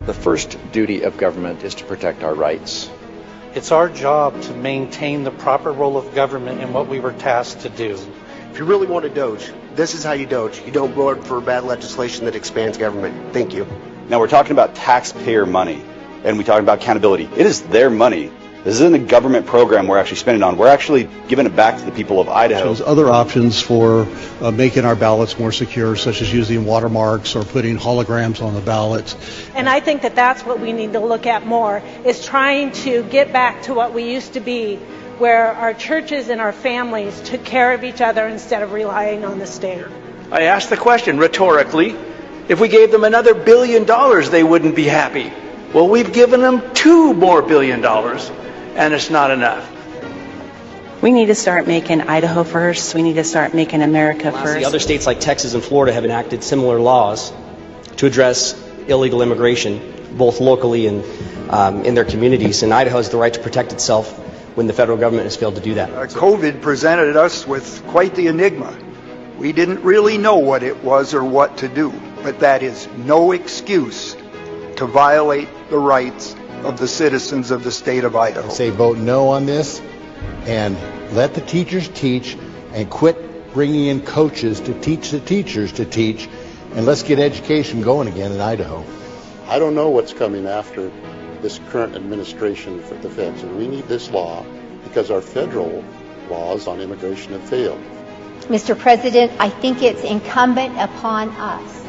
The first duty of government is to protect our rights. It's our job to maintain the proper role of government in what we were tasked to do. If you really want to doge, this is how you doge. You don't vote for bad legislation that expands government. Thank you. Now we're talking about taxpayer money, and we're talking about accountability. It is their money. This isn't a government program we're actually spending on. We're actually giving it back to the people of Idaho. There's other options for making our ballots more secure, such as using watermarks or putting holograms on the ballots. And I think that that's what we need to look at more, is trying to get back to what we used to be, where our churches and our families took care of each other instead of relying on the state. I asked the question rhetorically, if we gave them another $1 billion, they wouldn't be happy. Well, we've given them $2 more billion, and it's not enough. We need to start making Idaho first. We need to start making America first. Other states like Texas and Florida have enacted similar laws to address illegal immigration, both locally and in their communities. And Idaho has the right to protect itself when the federal government has failed to do that. COVID presented us with quite the enigma. We didn't really know what it was or what to do, but that is no excuse to violate the rights of the citizens of the state of Idaho. Say vote no on this and let the teachers teach and quit bringing in coaches to teach the teachers to teach, and let's get education going again in Idaho. I don't know what's coming after this current administration for the feds, and we need this law because our federal laws on immigration have failed. Mr. President, I think it's incumbent upon us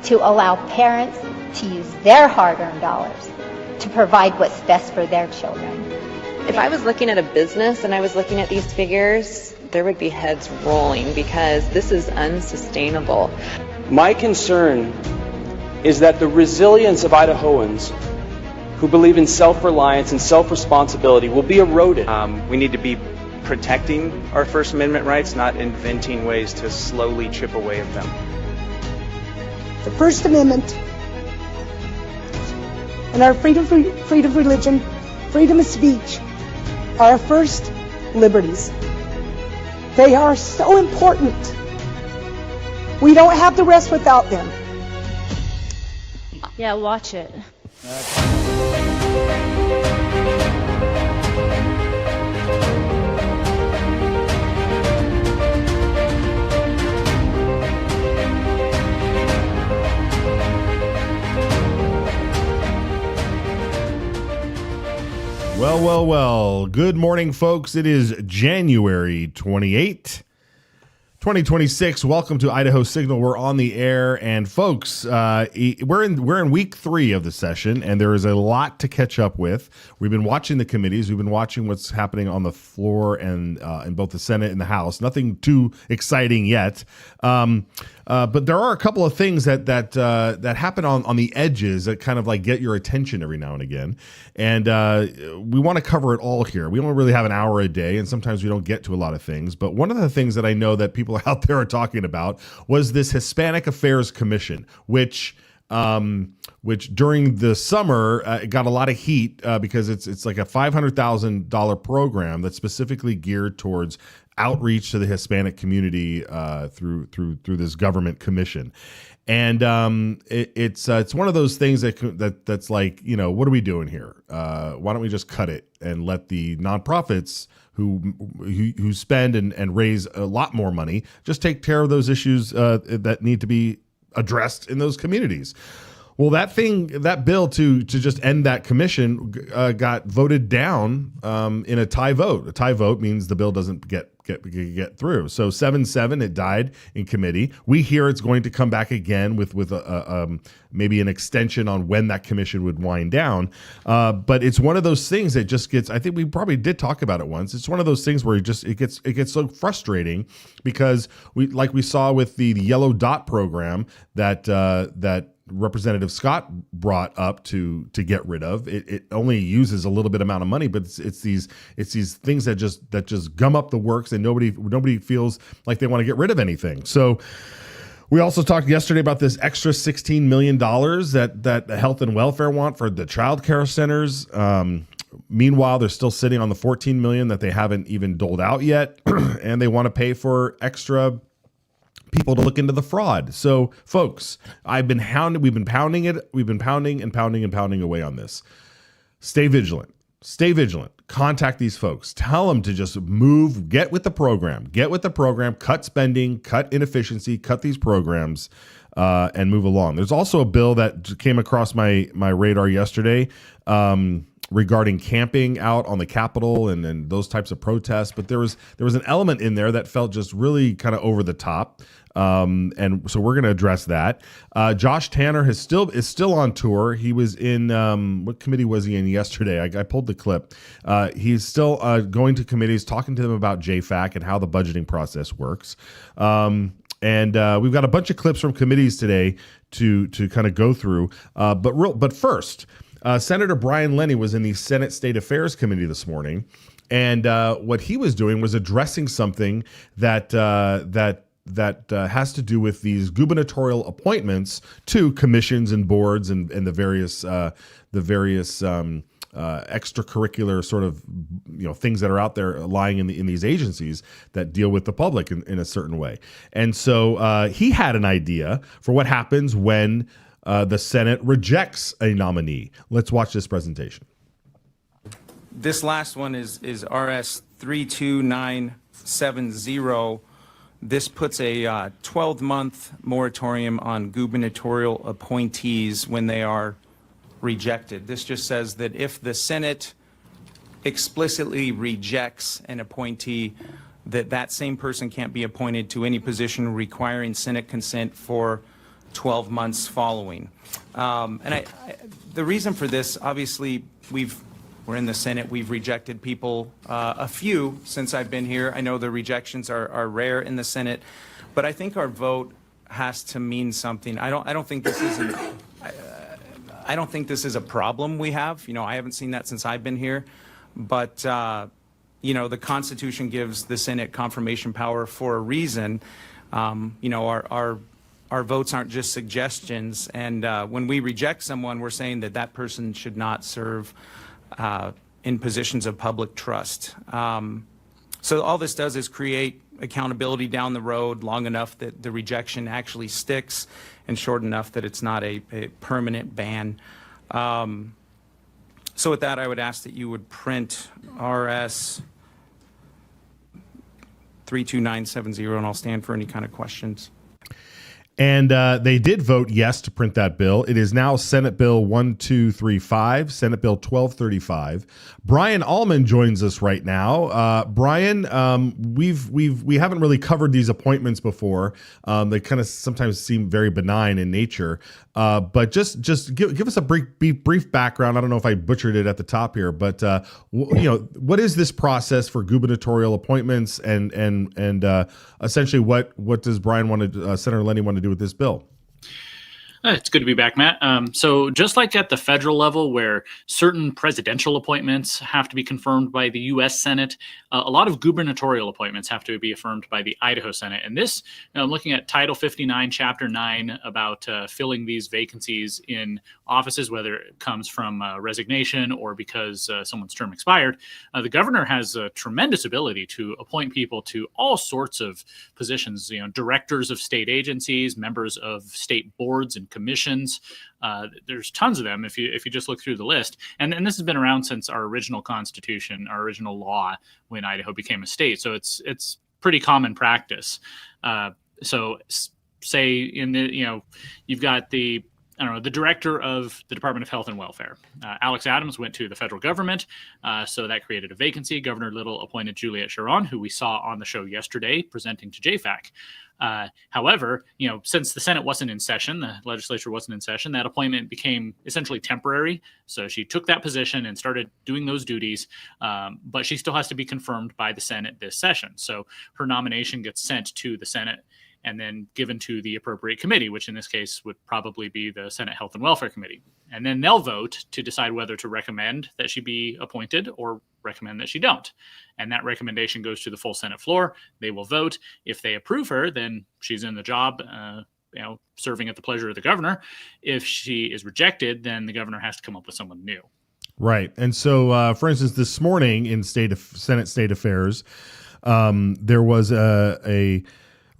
to allow parents to use their hard-earned dollars to provide what's best for their children. If I was looking at a business and I was looking at these figures, there would be heads rolling because this is unsustainable. My concern is that the resilience of Idahoans who believe in self-reliance and self-responsibility will be eroded. We need to be protecting our First Amendment rights, not inventing ways to slowly chip away at them. The First Amendment and our freedom of religion, freedom of speech are our first liberties. They are so important. We don't have the rest without them. Yeah, watch it. Well. Good morning, folks. It is January 28th, 2026. Welcome to Idaho Signal. We're on the air, and folks, we're in week 3 of the session, and there is a lot to catch up with. We've been watching the committees. We've been watching what's happening on the floor and in both the Senate and the House. Nothing too exciting yet. But there are a couple of things that happen on the edges that kind of like get your attention every now and again. And we want to cover it all here. We don't really have an hour a day, and sometimes we don't get to a lot of things. But one of the things that I know that people out there are talking about was this Hispanic Affairs Commission, which during the summer got a lot of heat because it's like a $500,000 program that's specifically geared towards outreach to the Hispanic community through this government commission. And it's one of those things that's like, you know, what are we doing here? Why don't we just cut it and let the nonprofits who spend and raise a lot more money just take care of those issues that need to be addressed in those communities? Well, that bill to just end that commission got voted down in a tie vote. A tie vote means the bill doesn't get through. So 7-7, it died in committee. We hear it's going to come back again with maybe an extension on when that commission would wind down. But it's one of those things that just gets. I think we probably did talk about it once. It's one of those things where it gets so frustrating because we saw with the yellow dot program that Representative Scott brought up to get rid of. It only uses a little bit amount of money, but it's these things that just gum up the works, and nobody feels like they want to get rid of anything. So we also talked yesterday about this extra $16 million that the health and welfare want for the child care centers. Meanwhile, they're still sitting on the $14 million that they haven't even doled out yet, and they want to pay for extra people to look into the fraud. So, folks, we've been pounding away on this. Stay vigilant. Stay vigilant. Contact these folks. Tell them to just move, get with the program, cut spending, cut inefficiency, cut these programs, and move along. There's also a bill that came across my radar yesterday regarding camping out on the Capitol and those types of protests. But there was an element in there that felt just really kind of over the top. And so we're going to address that. Josh Tanner is still on tour. He was in, what committee was he in yesterday? I pulled the clip. He's still going to committees, talking to them about JFAC and how the budgeting process works. And we've got a bunch of clips from committees today to kind of go through. But first, Senator Brian Lenny was in the Senate State Affairs Committee this morning. And what he was doing was addressing something that has to do with these gubernatorial appointments to commissions and boards and the various extracurricular sort of things that are out there lying in these agencies that deal with the public in a certain way. And so he had an idea for what happens when the Senate rejects a nominee. Let's watch this presentation. This last one is RS 32970. This puts a 12-month moratorium on gubernatorial appointees when they are rejected. This just says that if the Senate explicitly rejects an appointee, that same person can't be appointed to any position requiring Senate consent for 12 months following. The reason for this, obviously, we're in the Senate. We've rejected people, a few since I've been here. I know the rejections are rare in the Senate, but I think our vote has to mean something. I don't think this is a problem we have. I haven't seen that since I've been here, but the Constitution gives the Senate confirmation power for a reason. Our votes aren't just suggestions, and when we reject someone, we're saying that person should not serve in positions of public trust. So all this does is create accountability down the road long enough that the rejection actually sticks and short enough that it's not a permanent ban. So with that, I would ask that you would print RS 32970, and I'll stand for any kind of questions. And they did vote yes to print that bill. It is now Senate Bill 1235, Senate Bill 1235. Brian Allman joins us right now. Brian, we haven't really covered these appointments before. They kind of sometimes seem very benign in nature. But just give us a brief background. I don't know if I butchered it at the top here, but what is this process for gubernatorial appointments, and essentially what does Senator Lenny want to do with this bill? It's good to be back, Matt. So just like at the federal level where certain presidential appointments have to be confirmed by the U.S. Senate, a lot of gubernatorial appointments have to be affirmed by the Idaho Senate. And this, I'm looking at Title 59, Chapter 9, about filling these vacancies in offices, whether it comes from resignation or because someone's term expired. The governor has a tremendous ability to appoint people to all sorts of positions, directors of state agencies, members of state boards and commissions. There's tons of them if you just look through the list. And this has been around since our original constitution, our original law, when Idaho became a state. So it's pretty common practice. So say you've got the director of the Department of Health and Welfare. Alex Adams went to the federal government, so that created a vacancy. Governor Little appointed Juliette Sharon, who we saw on the show yesterday presenting to JFAC. However, since the Senate wasn't in session, the legislature wasn't in session, that appointment became essentially temporary. So she took that position and started doing those duties, but she still has to be confirmed by the Senate this session. So her nomination gets sent to the Senate and then given to the appropriate committee, which in this case would probably be the Senate Health and Welfare Committee. And then they'll vote to decide whether to recommend that she be appointed or recommend that she don't. And that recommendation goes to the full Senate floor. They will vote. If they approve her, then she's in the job, serving at the pleasure of the governor. If she is rejected, then the governor has to come up with someone new. Right. And so, for instance, this morning in Senate State Affairs, there was a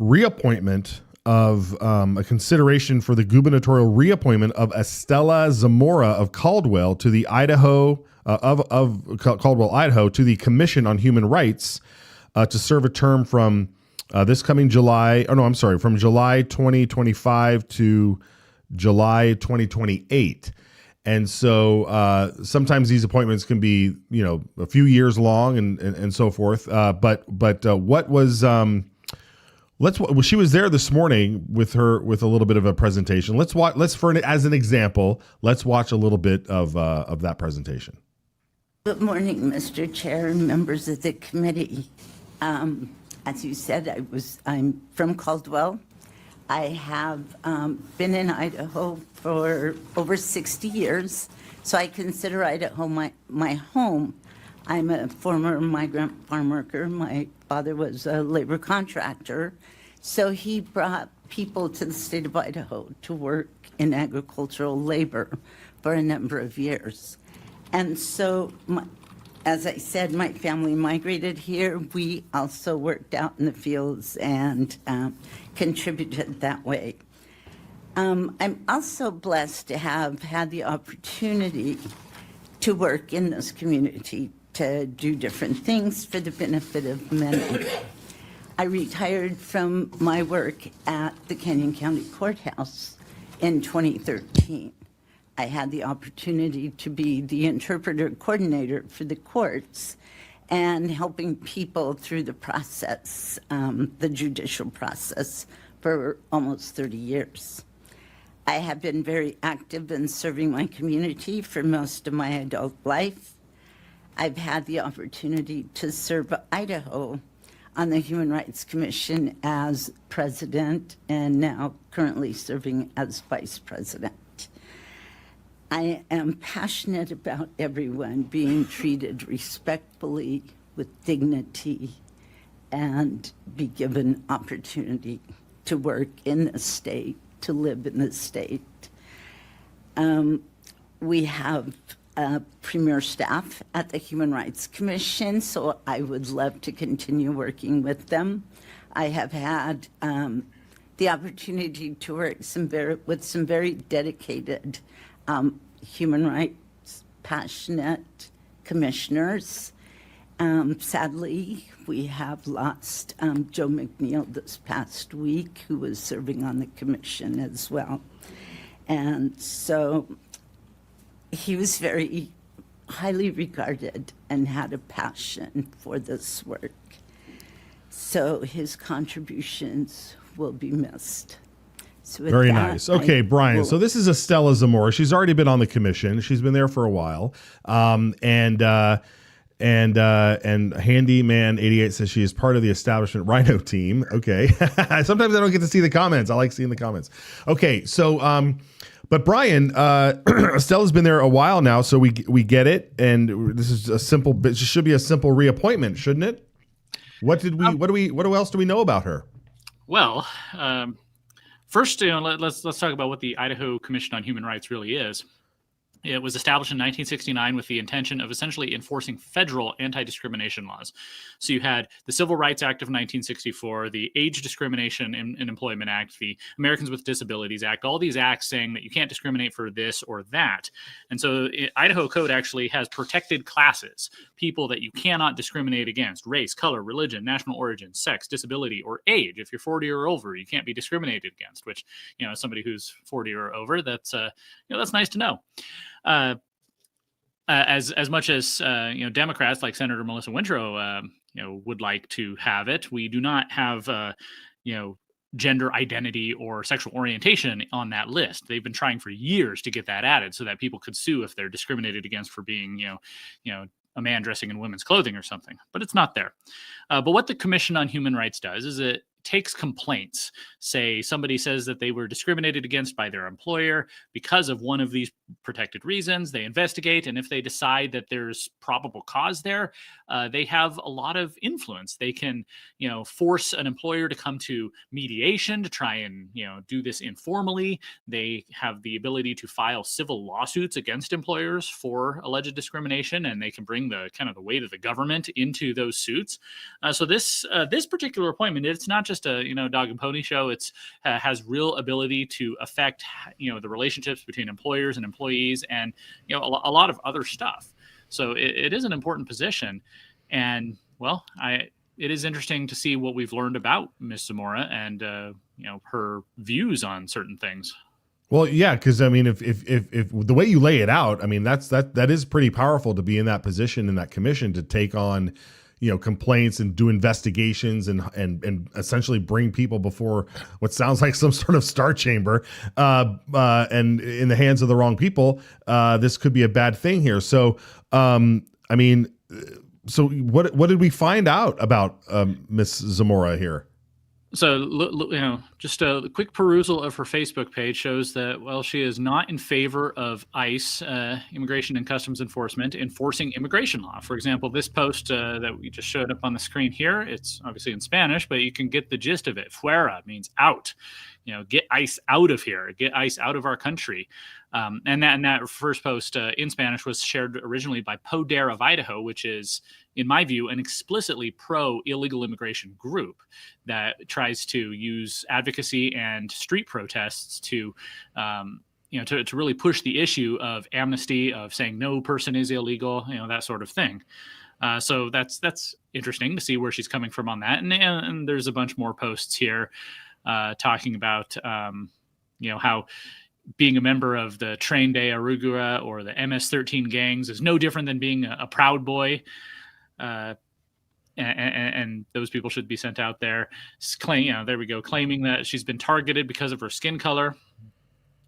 reappointment a consideration for the gubernatorial reappointment of Estela Zamora of Caldwell to the Idaho Caldwell, Idaho, to the Commission on Human Rights to serve a term from this coming July. Oh no, I'm sorry, from July 2025 to July 2028. And so sometimes these appointments can be, a few years long and so forth. But what was she was there this morning with a little bit of a presentation. Let's watch. As an example, let's watch a little bit of that presentation. Good morning, Mr. Chair and members of the committee. As you said, I'm from Caldwell. I have been in Idaho for over 60 years, so I consider Idaho my home. I'm a former migrant farm worker. My father was a labor contractor, so he brought people to the state of Idaho to work in agricultural labor for a number of years. And so, as I said, my family migrated here. We also worked out in the fields and contributed that way. I'm also blessed to have had the opportunity to work in this community, to do different things for the benefit of many. I retired from my work at the Canyon County Courthouse in 2013. I had the opportunity to be the interpreter coordinator for the courts and helping people through the process, the judicial process, for almost 30 years. I have been very active in serving my community for most of my adult life. I've had the opportunity to serve Idaho on the Human Rights Commission as president and now currently serving as vice president. I am passionate about everyone being treated respectfully, with dignity, and be given opportunity to work in the state, to live in the state. We have premier staff at the Human Rights Commission, so I would love to continue working with them. I have had the opportunity to work with some very dedicated human rights passionate commissioners. Sadly, we have lost Joe McNeil this past week, who was serving on the commission as well. And so he was very highly regarded and had a passion for this work. So his contributions will be missed. So very nice. Okay, Brian. So this is Estela Zamora. She's already been on the commission. She's been there for a while. And Handyman 88 says she is part of the establishment Rhino team. Okay. Sometimes I don't get to see the comments. I like seeing the comments. Okay. So, but Brian, Estela's been there a while now, so we get it. And this is a simple, it should be a simple reappointment, shouldn't it? What else do we know about her? Well, first, let's talk about what the Idaho Commission on Human Rights really is. It was established in 1969 with the intention of essentially enforcing federal anti-discrimination laws. So you had the Civil Rights Act of 1964, the Age Discrimination in Employment Act, the Americans with Disabilities Act, all these acts saying that you can't discriminate for this or that. And so Idaho Code actually has protected classes, people that you cannot discriminate against: race, color, religion, national origin, sex, disability, or age. If you're 40 or over, you can't be discriminated against, which, as somebody who's 40 or over, that's nice to know. As much as Democrats like Senator Melissa Wintrow would like to have it, we do not have gender identity or sexual orientation on that list. They've been trying for years to get that added so that people could sue if they're discriminated against for being a man dressing in women's clothing or something, but it's not there. But what the Commission on Human Rights does is it takes complaints. Say somebody says that they were discriminated against by their employer because of one of these protected reasons. They investigate, and if they decide that there's probable cause there, they have a lot of influence. They can, force an employer to come to mediation to try and, do this informally. They have the ability to file civil lawsuits against employers for alleged discrimination, and they can bring the weight of the government into those suits. So this particular appointment, it's not just just a dog and pony show. It's has real ability to affect the relationships between employers and employees, and a lot of other stuff. So it is an important position, and well, it is interesting to see what we've learned about Ms. Zamora and her views on certain things. Well, yeah, because I mean, if the way you lay it out, I mean, that is pretty powerful to be in that position in that commission to take on, complaints and do investigations and essentially bring people before what sounds like some sort of star chamber, and in the hands of the wrong people, this could be a bad thing here. So, I mean. So what did we find out about Miss Zamora here? So, just a quick perusal of her Facebook page shows that, well, she is not in favor of ICE, Immigration and Customs Enforcement, enforcing immigration law. For example, this post that we just showed up on the screen here, it's obviously in Spanish, but you can get the gist of it. Fuera means out. Get ICE out of here. Get ICE out of our country. And that first post in Spanish was shared originally by Poder of Idaho, which is, in my view, an explicitly pro-illegal immigration group that tries to use advocacy and street protests to really push the issue of amnesty, of saying no person is illegal, that sort of thing. So that's interesting to see where she's coming from on that. And there's a bunch more posts here talking about, how being a member of the Tren de Arugula or the MS-13 gangs is no different than being a Proud Boy. And those people should be sent out there. There we go, claiming that she's been targeted because of her skin color.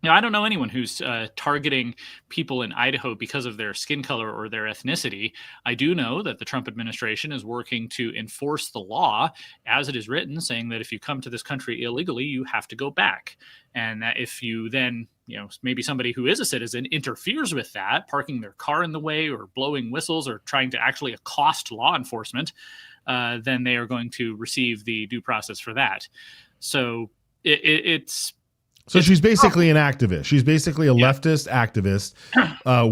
I don't know anyone who's targeting people in Idaho because of their skin color or their ethnicity. I do know that the Trump administration is working to enforce the law as it is written, saying that if you come to this country illegally, you have to go back. And that if you then, maybe somebody who is a citizen interferes with that, parking their car in the way or blowing whistles or trying to actually accost law enforcement, then they are going to receive the due process for that. So it's... So she's basically an activist. She's basically a leftist activist,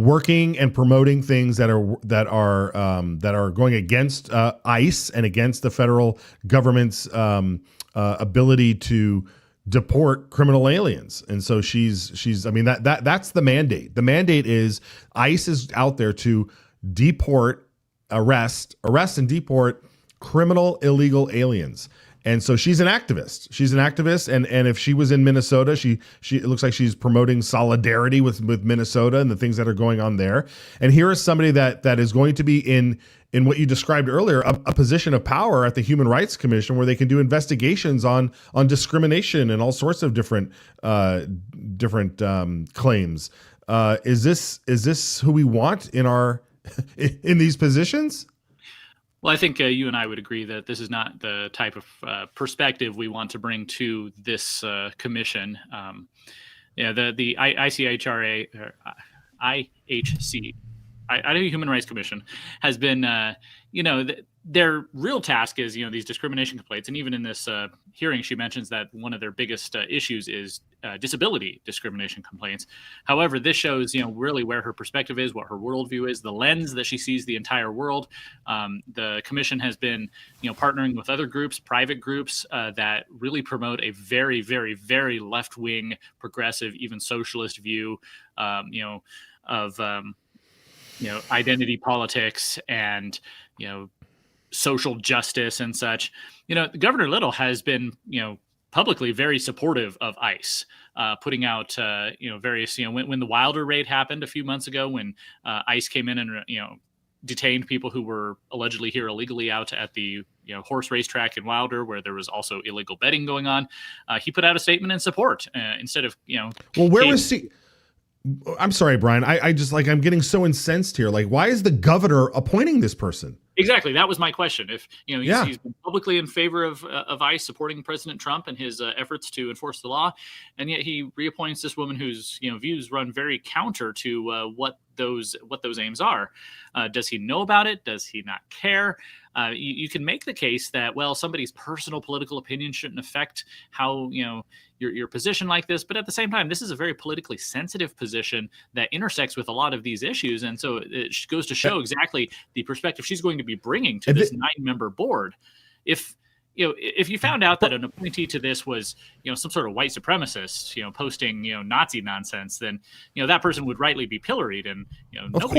working and promoting things that are going against ICE and against the federal government's ability to deport criminal aliens. And so she's. I mean, that's the mandate. The mandate is ICE is out there to deport, arrest and deport criminal illegal aliens. And so she's an activist. And if she was in Minnesota, it looks like she's promoting solidarity with Minnesota and the things that are going on there. And here is somebody that is going to be in what you described earlier, a position of power at the Human Rights Commission where they can do investigations on discrimination and all sorts of different claims. Is this who we want in these positions? Well, I think you and I would agree that this is not the type of perspective we want to bring to this commission. The ICHRA, IHC, Idaho Human Rights Commission, has been, their real task is, these discrimination complaints. And even in this hearing, she mentions that one of their biggest issues is disability discrimination complaints. However, this shows, really where her perspective is, what her worldview is, the lens that she sees the entire world. The commission has been, partnering with other groups, private groups that really promote a very, very, very left-wing, progressive, even socialist view, of identity politics and, social justice and such. Governor Little has been, publicly very supportive of ICE, putting out, various, when the Wilder raid happened a few months ago, when ICE came in and, detained people who were allegedly here illegally out at the horse racetrack in Wilder, where there was also illegal betting going on. He put out a statement in support instead of, Well, where was he? I'm sorry, Brian. I just I'm getting so incensed here. Why is the governor appointing this person? Exactly. That was my question. If he's been publicly in favor of ICE supporting President Trump and his efforts to enforce the law, and yet he reappoints this woman whose views run very counter to what those aims are. Does he know about it? Does he not care? You can make the case that, well, somebody's personal political opinion shouldn't affect how your position like this, but at the same time, this is a very politically sensitive position that intersects with a lot of these issues, and so it goes to show exactly the perspective she's going to be bringing to this 9-member board. If if you found out that an appointee to this was, some sort of white supremacist, posting, Nazi nonsense, then, that person would rightly be pilloried. And, of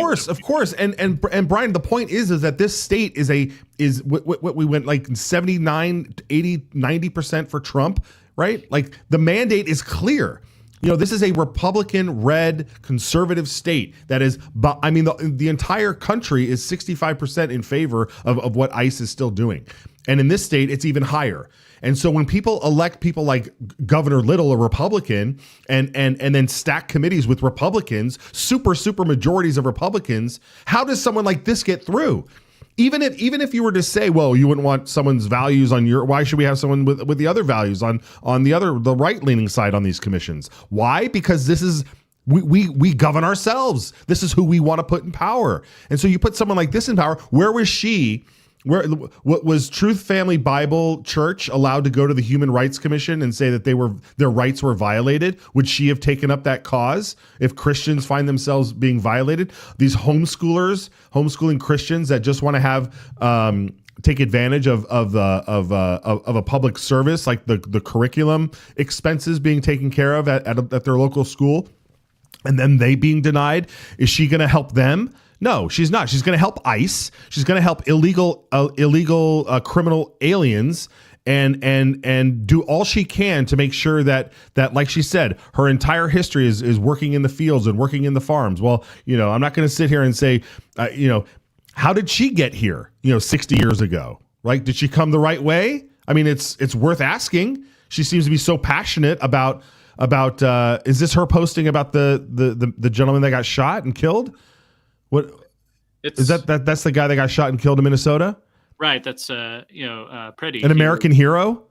course. And Brian, the point is that this state is what we went like 79, 80, 90% for Trump, right? Like the mandate is clear. This is a Republican-red conservative state that is, the entire country is 65% in favor of what ICE is still doing. And in this state, it's even higher. And so when people elect people like Governor Little, a Republican, and then stack committees with Republicans, super majorities of Republicans, how does someone like this get through? Even if you were to say, well, you wouldn't want someone's values on why should we have someone with the other values on the right-leaning side on these commissions? Why? Because this is we govern ourselves. This is who we want to put in power. And so you put someone like this in power. Where was she? What was Truth Family Bible Church allowed to go to the Human Rights Commission and say that their rights were violated? Would she have taken up that cause if Christians find themselves being violated? These homeschooling Christians that just want to have take advantage of a public service, like the curriculum expenses being taken care of at their local school, and then they being denied. Is she going to help them? No, she's not. She's going to help ICE. She's going to help illegal criminal aliens and do all she can to make sure that like she said, her entire history is working in the fields and working in the farms. Well, I'm not going to sit here and say, how did she get here? 60 years ago, right? Did she come the right way? I mean, it's worth asking. She seems to be so passionate about is this her posting about the gentleman that got shot and killed? What is that's the guy that got shot and killed in Minnesota? Right. That's Pretty. An American hero.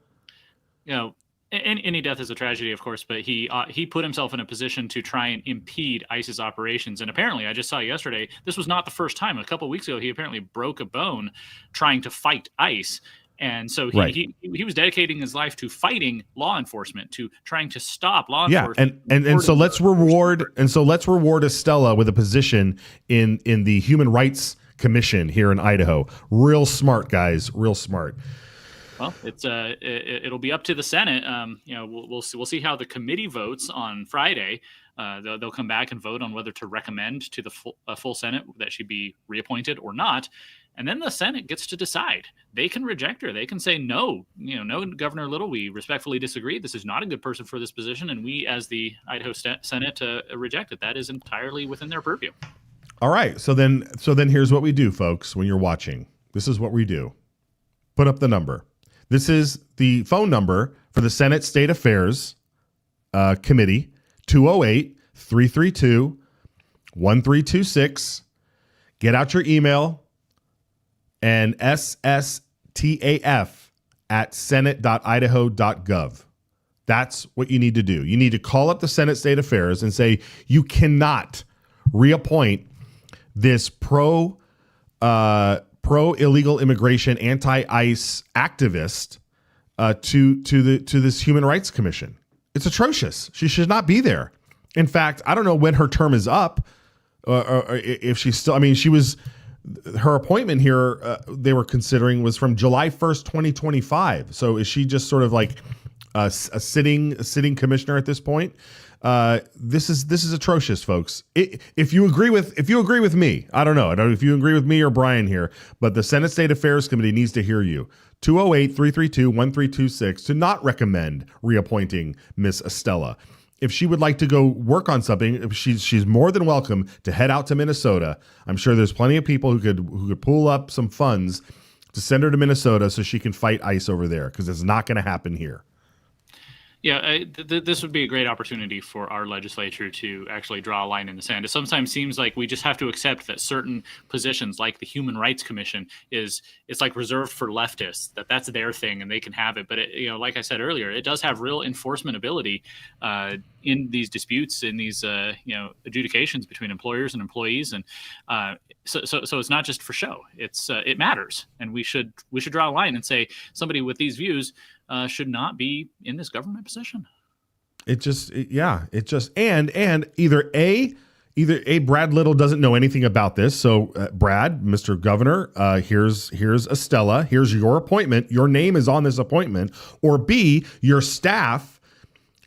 Any death is a tragedy, of course, but he put himself in a position to try and impede ICE's operations. And apparently, I just saw yesterday, this was not the first time. A couple of weeks ago, he apparently broke a bone trying to fight ICE. And so he was dedicating his life to fighting law enforcement, to trying to stop law enforcement. And so let's reward Estella with a position in the Human Rights Commission here in Idaho. Real smart, guys. Real smart. Well, it'll be up to the Senate. We'll see how the committee votes on Friday. They'll come back and vote on whether to recommend to the full Senate that she be reappointed or not. And then the Senate gets to decide. They can reject her. They can say, no, no, Governor Little, we respectfully disagree. This is not a good person for this position. And we, as the Idaho Senate, reject it. That is entirely within their purview. All right. So then here's what we do, folks, when you're watching. This is what we do. Put up the number. This is the phone number for the Senate State Affairs Committee, 208-332-1326. Get out your email and sstaf@senate.idaho.gov. That's what you need to do. You need to call up the Senate State Affairs and say you cannot reappoint this pro illegal immigration, anti-ICE activist to this Human Rights Commission. It's atrocious. She should not be there. In fact, I don't know when her term is up, or if she's still. I mean, her appointment here, they were considering, was from July 1st, 2025. So is she just sort of like a sitting commissioner at this point? This is atrocious, folks. If you agree with me, I don't know if you agree with me or Brian here, but the Senate State Affairs Committee needs to hear you. 208-332-1326 to not recommend reappointing Miss Estella. If she would like to go work on something, she's more than welcome to head out to Minnesota. I'm sure there's plenty of people who could pull up some funds to send her to Minnesota so she can fight ICE over there, because it's not going to happen here. Yeah, this would be a great opportunity for our legislature to actually draw a line in the sand. It sometimes seems like we just have to accept that certain positions, like the Human Rights Commission, it's like reserved for leftists, that's their thing and they can have it. But like I said earlier, it does have real enforcement ability in these disputes, in these adjudications between employers and employees, and so it's not just for show. It matters, and we should draw a line and say somebody with these views should not be in this government position. And either A, either Brad Little doesn't know anything about this. So Brad, Mr. Governor, here's Estella. Here's your appointment. Your name is on this appointment. Or B, your staff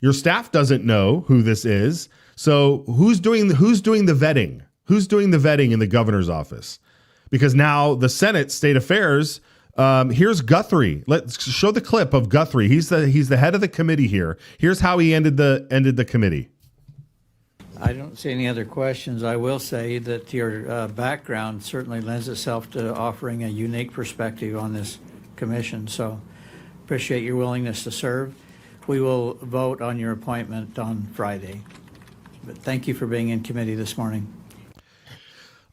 doesn't know who this is. So who's doing the vetting? Who's doing the vetting in the governor's office? Because now the Senate State Affairs, here's Guthrie. Let's show the clip of Guthrie. He's the head of the committee here. Here's how he ended the committee. I don't see any other questions. I will say that your background certainly lends itself to offering a unique perspective on this commission. So appreciate your willingness to serve. We will vote on your appointment on Friday. But thank you for being in committee this morning.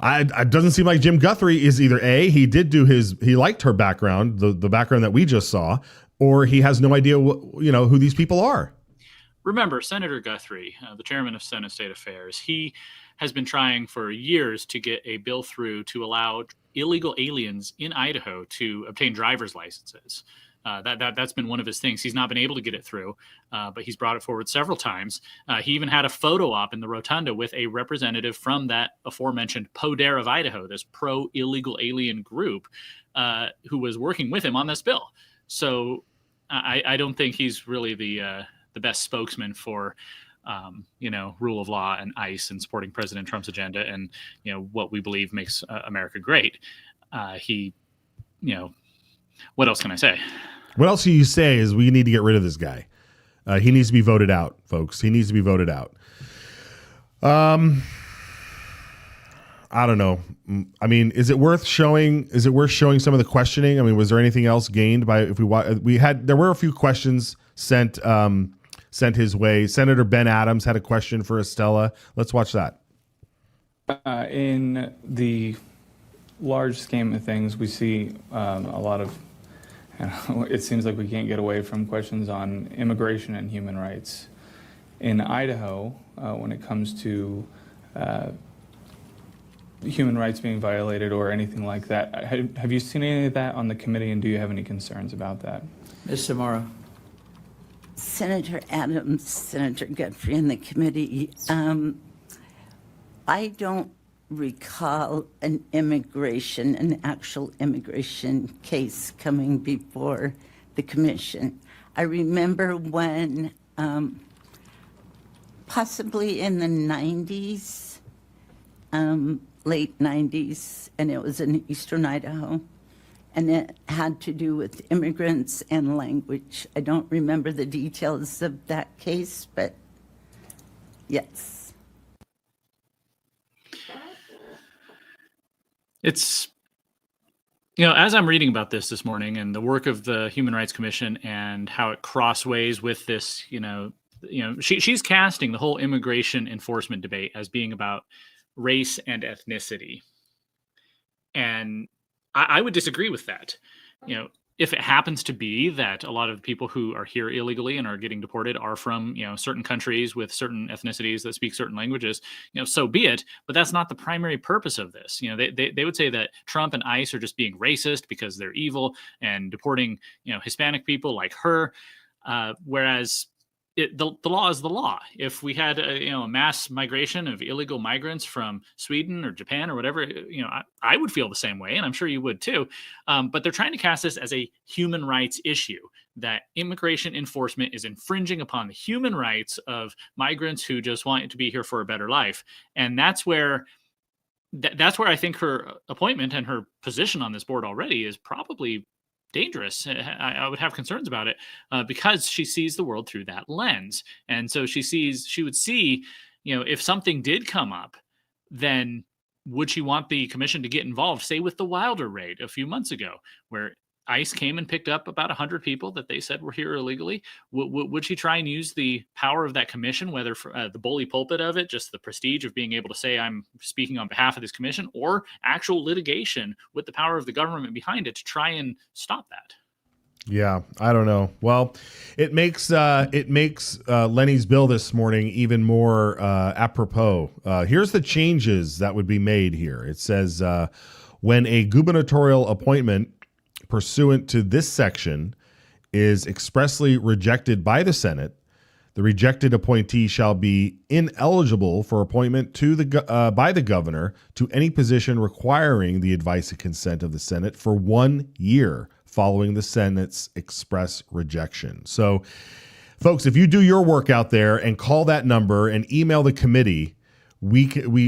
It doesn't seem like Jim Guthrie is either A, he liked her background, the background that we just saw, or he has no idea who these people are. Remember, Senator Guthrie, the chairman of Senate State Affairs, he has been trying for years to get a bill through to allow illegal aliens in Idaho to obtain driver's licenses. That's been one of his things. He's not been able to get it through, but he's brought it forward several times. He even had a photo op in the rotunda with a representative from that aforementioned PODER of Idaho, this pro-illegal alien group, who was working with him on this bill. So I don't think he's really the best spokesman for, rule of law and ICE and supporting President Trump's agenda and, what we believe makes America great. What else can I say? What else you say is we need to get rid of this guy. He needs to be voted out, folks. He needs to be voted out. I don't know. I mean, is it worth showing some of the questioning? I mean, was there anything else gained by there were a few questions sent his way. Senator Ben Adams had a question for Estella. Let's watch that. In the large scheme of things, we see a lot of, it seems like we can't get away from questions on immigration and human rights. In Idaho, when it comes to human rights being violated or anything like that, have you seen any of that on the committee, and do you have any concerns about that? Ms. Samara. Senator Adams, Senator Guthrie, and the committee, I don't recall an actual immigration case coming before the commission. I remember when, possibly in the 90s, late 90s, and it was in eastern Idaho, and it had to do with immigrants and language. I don't remember the details of that case, but yes. It's, as I'm reading about this morning and the work of the Human Rights Commission and how it crossways with this, she's casting the whole immigration enforcement debate as being about race and ethnicity. And I would disagree with that. If it happens to be that a lot of people who are here illegally and are getting deported are from, certain countries with certain ethnicities that speak certain languages, so be it. But that's not the primary purpose of this. They would say that Trump and ICE are just being racist because they're evil and deporting, Hispanic people like her. Whereas the law is the law. If we had a mass migration of illegal migrants from Sweden or Japan or whatever, I would feel the same way, and I'm sure you would too. But they're trying to cast this as a human rights issue, that immigration enforcement is infringing upon the human rights of migrants who just want to be here for a better life. And that's where I think her appointment and her position on this board already is probably dangerous. I would have concerns about it because she sees the world through that lens. And so she would see, if something did come up, then would she want the commission to get involved, say with the Wilder raid a few months ago, where ICE came and picked up about 100 people that they said were here illegally? Would she try and use the power of that commission, whether for the bully pulpit of it, just the prestige of being able to say I'm speaking on behalf of this commission, or actual litigation with the power of the government behind it to try and stop that? Yeah, I don't know. Well, it makes Lenny's bill this morning even more apropos. Here's the changes that would be made here. It says when a gubernatorial appointment pursuant to this section is expressly rejected by the Senate, The rejected appointee shall be ineligible for appointment to by the governor to any position requiring the advice and consent of the Senate for 1 year following the Senate's express rejection. So, folks, if you do your work out there and call that number and email the committee, we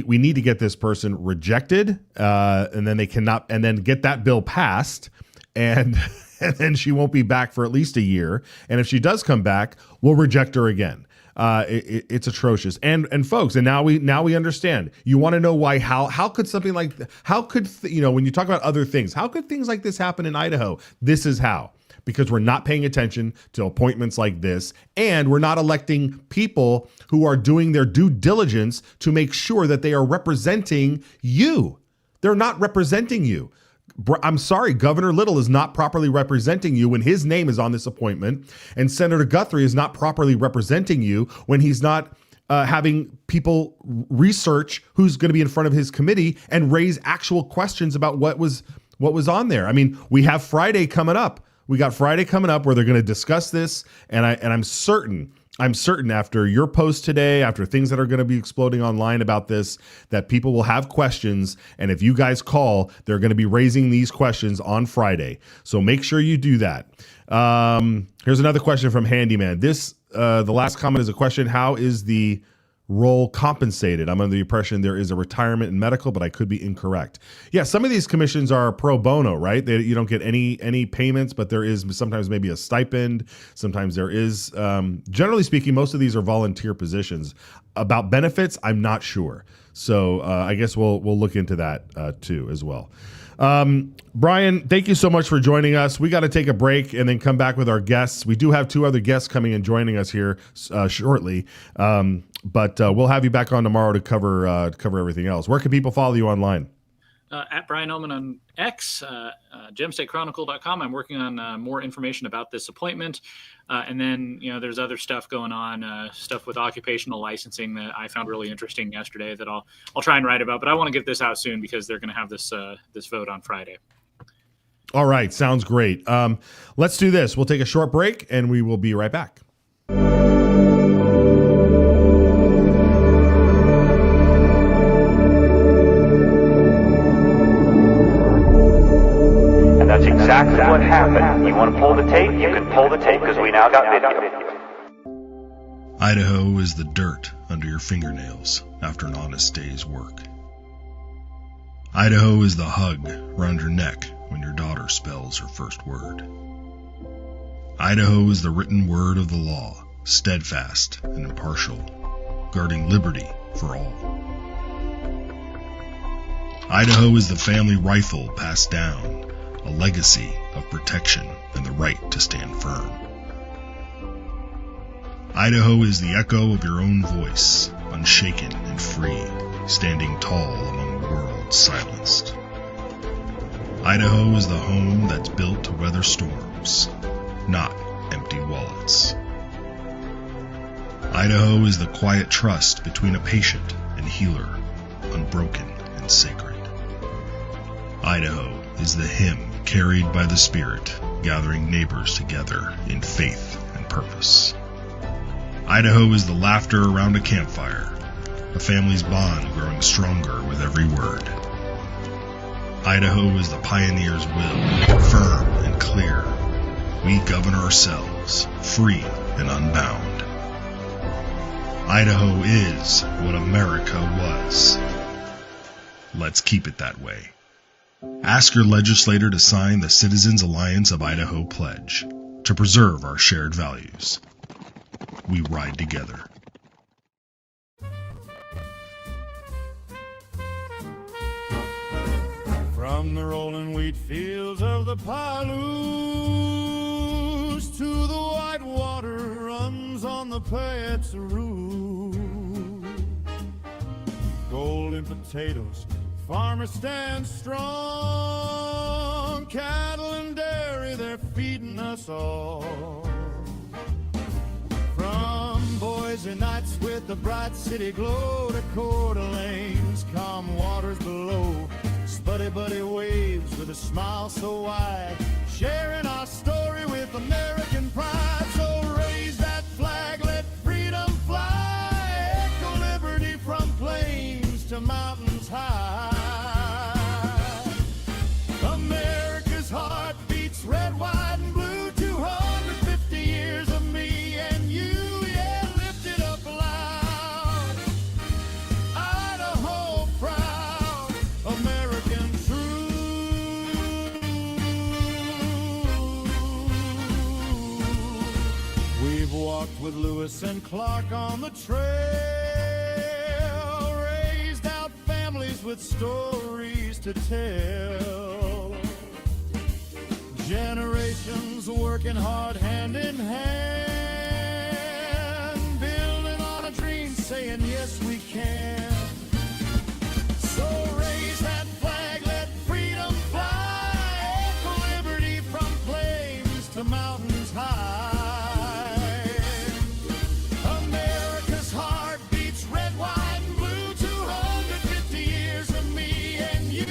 need to get this person rejected, and then they cannot, and then get that bill passed, and then she won't be back for at least a year. And if she does come back, we'll reject her again. It's atrocious. And folks, and now we understand. You want to know why? How could something like when you talk about other things, how could things like this happen in Idaho? This is how. Because we're not paying attention to appointments like this, and we're not electing people who are doing their due diligence to make sure that they are representing you. They're not representing you. I'm sorry, Governor Little is not properly representing you when his name is on this appointment, and Senator Guthrie is not properly representing you when he's not having people research who's going to be in front of his committee and raise actual questions about what was on there. I mean, we have Friday coming up. We got Friday coming up where they're going to discuss this, and I'm certain after your post today, after things that are going to be exploding online about this, that people will have questions. And if you guys call, they're going to be raising these questions on Friday. So make sure you do that. Here's another question from Handyman. The last comment is a question. How is the role compensated? I'm under the impression there is a retirement in medical, but I could be incorrect. Yeah, some of these commissions are pro bono, right? You don't get any payments, but there is sometimes maybe a stipend. Sometimes there is, generally speaking, most of these are volunteer positions. About benefits, I'm not sure. So I guess we'll look into that too as well. Brian, thank you so much for joining us. We got to take a break and then come back with our guests. We do have two other guests coming and joining us here shortly. But we'll have you back on tomorrow to cover everything else. Where can people follow you online? At Brian Ullman on X, gemstatechronicle.com. I'm working on more information about this appointment. And then, there's other stuff going on, stuff with occupational licensing that I found really interesting yesterday that I'll try and write about. But I want to get this out soon because they're going to have this vote on Friday. All right. Sounds great. Let's do this. We'll take a short break and we will be right back. That's exactly what happened. You want to pull the tape? You can pull the tape because we now got video. Idaho is the dirt under your fingernails after an honest day's work. Idaho is the hug around your neck when your daughter spells her first word. Idaho is the written word of the law, steadfast and impartial, guarding liberty for all. Idaho is the family rifle passed down, a legacy of protection and the right to stand firm. Idaho is the echo of your own voice, unshaken and free, standing tall among the world's silenced. Idaho is the home that's built to weather storms, not empty wallets. Idaho is the quiet trust between a patient and healer, unbroken and sacred. Idaho is the hymn carried by the Spirit, gathering neighbors together in faith and purpose. Idaho is the laughter around a campfire, a family's bond growing stronger with every word. Idaho is the pioneer's will, firm and clear. We govern ourselves, free and unbound. Idaho is what America was. Let's keep it that way. Ask your legislator to sign the Citizens Alliance of Idaho pledge to preserve our shared values. We ride together. From the rolling wheat fields of the Palouse to the white water runs on the Payetteru. Golden potatoes, farmers stand strong. Cattle and dairy, they're feeding us all. From Boise nights with the bright city glow to Coeur d'Alene's calm waters below. Spuddy buddy waves with a smile so wide, sharing our story with American pride. So raise that flag, let freedom Lewis and Clark on the trail raised out families with stories to tell. Generations working hard hand in hand, building on a dream, saying yes we can. So raise that flag, let freedom fly, echo liberty from plains to mountains high. America's heart beats red, white, and blue, 250 years of me and you,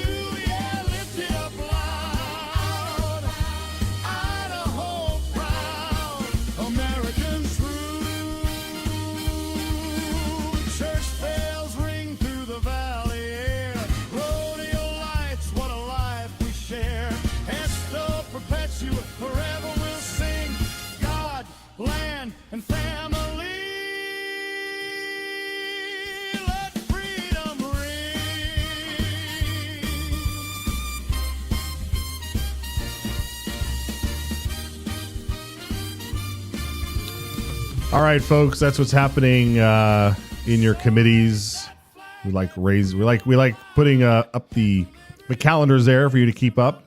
yeah, lift it up loud. Idaho proud, American true. Church bells ring through the valley air, rodeo lights, what a life we share. Esto perpetua, forever we'll sing, God, land, and family. Let freedom ring. All right, folks, that's what's happening in your committees. We like putting up the calendars there for you to keep up.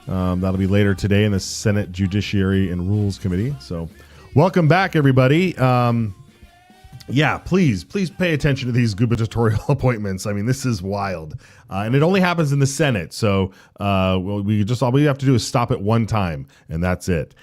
That'll be later today in the Senate Judiciary and Rules Committee. So, welcome back, everybody. Yeah, please pay attention to these gubernatorial appointments. I mean, this is wild, and it only happens in the Senate. So, all we have to do is stop it one time, and that's it.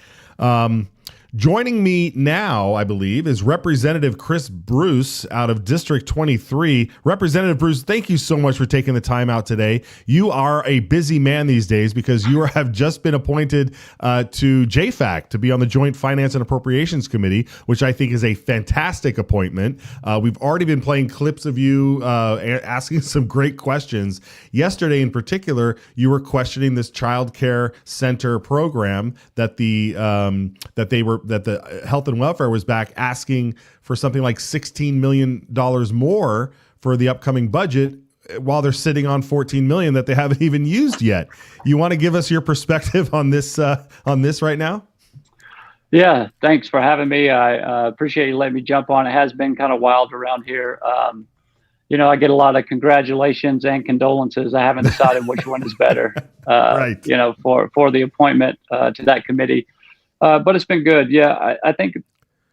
Joining me now, I believe, is Representative Chris Bruce out of District 23. Representative Bruce, thank you so much for taking the time out today. You are a busy man these days because you have just been appointed to JFAC to be on the Joint Finance and Appropriations Committee, which I think is a fantastic appointment. We've already been playing clips of you asking some great questions. Yesterday, in particular, you were questioning this child care center program that the Health and Welfare was back asking for something like $16 million more for the upcoming budget while they're sitting on $14 million that they haven't even used yet. You want to give us your perspective on this right now? Yeah, thanks for having me. I appreciate you letting me jump on. It has been kind of wild around here. I get a lot of congratulations and condolences. I haven't decided which one is better, right. For the appointment to that committee. But it's been good. Yeah, I think,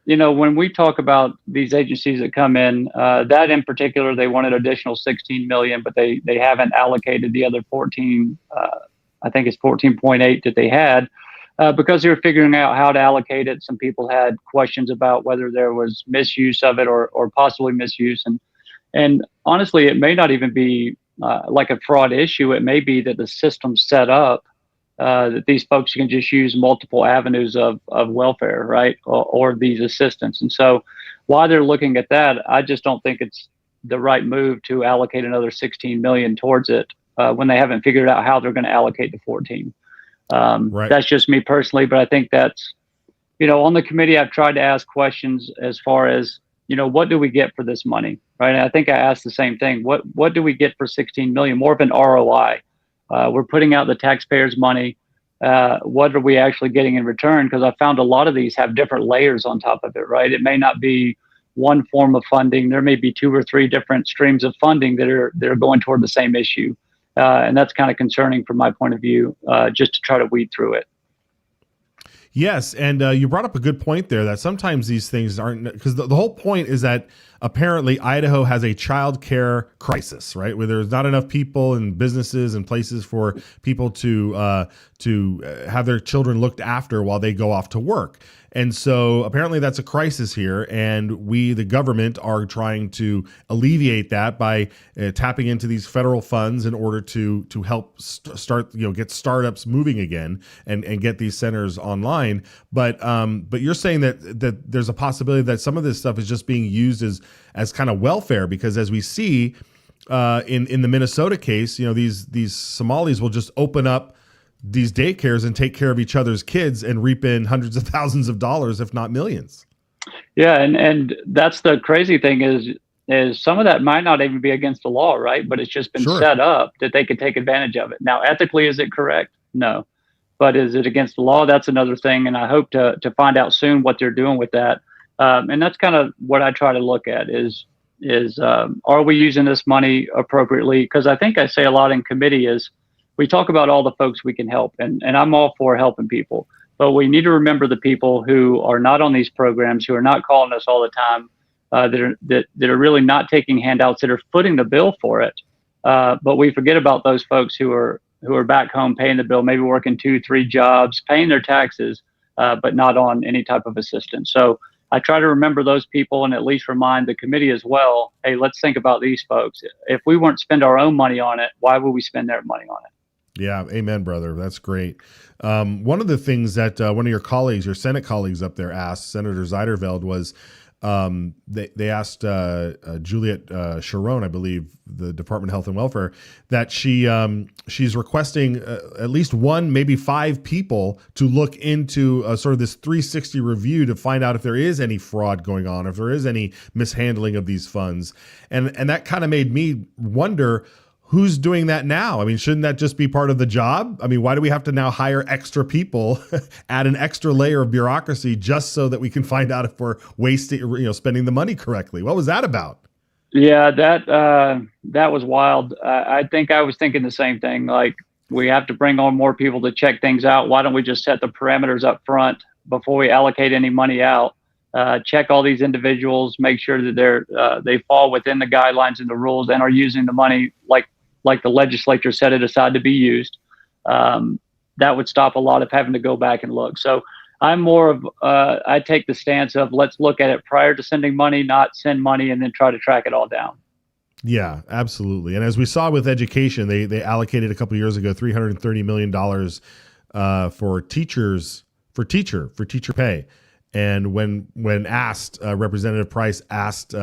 when we talk about these agencies that come in, that in particular, they wanted additional $16 million, but they haven't allocated the other 14, I think it's 14.8 that they had, because they were figuring out how to allocate it. Some people had questions about whether there was misuse of it or possibly misuse. And honestly, it may not even be like a fraud issue. It may be that the system's set up that these folks can just use multiple avenues of welfare, right, or these assistance. And so while they're looking at that, I just don't think it's the right move to allocate another $16 million towards it when they haven't figured out how they're going to allocate the 14. Right. That's just me personally, but I think that's, on the committee, I've tried to ask questions as far as, what do we get for this money, right? And I think I asked the same thing. What do we get for $16 million? More of an ROI. We're putting out the taxpayers' money. What are we actually getting in return? Because I found a lot of these have different layers on top of it, right? It may not be one form of funding. There may be 2 or 3 different streams of funding that are going toward the same issue. And that's kind of concerning from my point of view, just to try to weed through it. Yes, and you brought up a good point there that sometimes these things aren't, because the whole point is that apparently Idaho has a child care crisis, right? Where there's not enough people and businesses and places for people to have their children looked after while they go off to work. And so apparently that's a crisis here, and we, the government, are trying to alleviate that by tapping into these federal funds in order to help start, get startups moving again and get these centers online. But you're saying that there's a possibility that some of this stuff is just being used as kind of welfare, because as we see in the Minnesota case, these Somalis will just open up these daycares and take care of each other's kids and reap in hundreds of thousands of dollars, if not millions. Yeah, and that's the crazy thing is some of that might not even be against the law, right? But it's just been set up that they could take advantage of it. Now, ethically, is it correct? No. But is it against the law? That's another thing, and I hope to find out soon what they're doing with that. And that's kind of what I try to look at is are we using this money appropriately? Because I think I say a lot in committee is we talk about all the folks we can help, and I'm all for helping people, but we need to remember the people who are not on these programs, who are not calling us all the time, that are really not taking handouts, that are footing the bill for it. But we forget about those folks who are back home paying the bill, maybe working 2-3 jobs, paying their taxes, but not on any type of assistance. So I try to remember those people and at least remind the committee as well, hey, let's think about these folks. If we weren't spend our own money on it, why would we spend their money on it? Yeah, amen, brother. That's great. One of the things that one of your colleagues, your Senate colleagues up there asked, Senator Zeiderveld, was they asked Juliet Sharon, I believe, the Department of Health and Welfare, that she's requesting at least 1, maybe 5 people to look into sort of this 360 review to find out if there is any fraud going on, if there is any mishandling of these funds. And that kind of made me wonder, who's doing that now? I mean, shouldn't that just be part of the job? I mean, why do we have to now hire extra people, add an extra layer of bureaucracy just so that we can find out if we're wasting, spending the money correctly? What was that about? Yeah, that was wild. I think I was thinking the same thing. Like, we have to bring on more people to check things out. Why don't we just set the parameters up front before we allocate any money out? Check all these individuals, make sure that they fall within the guidelines and the rules and are using the money like the legislature set it aside to be used. That would stop a lot of having to go back and look. So I'm more of, I take the stance of let's look at it prior to sending money, not send money and then try to track it all down. Yeah, absolutely. And as we saw with education, they allocated a couple of years ago $330 million for teacher pay. And when asked, Representative Price asked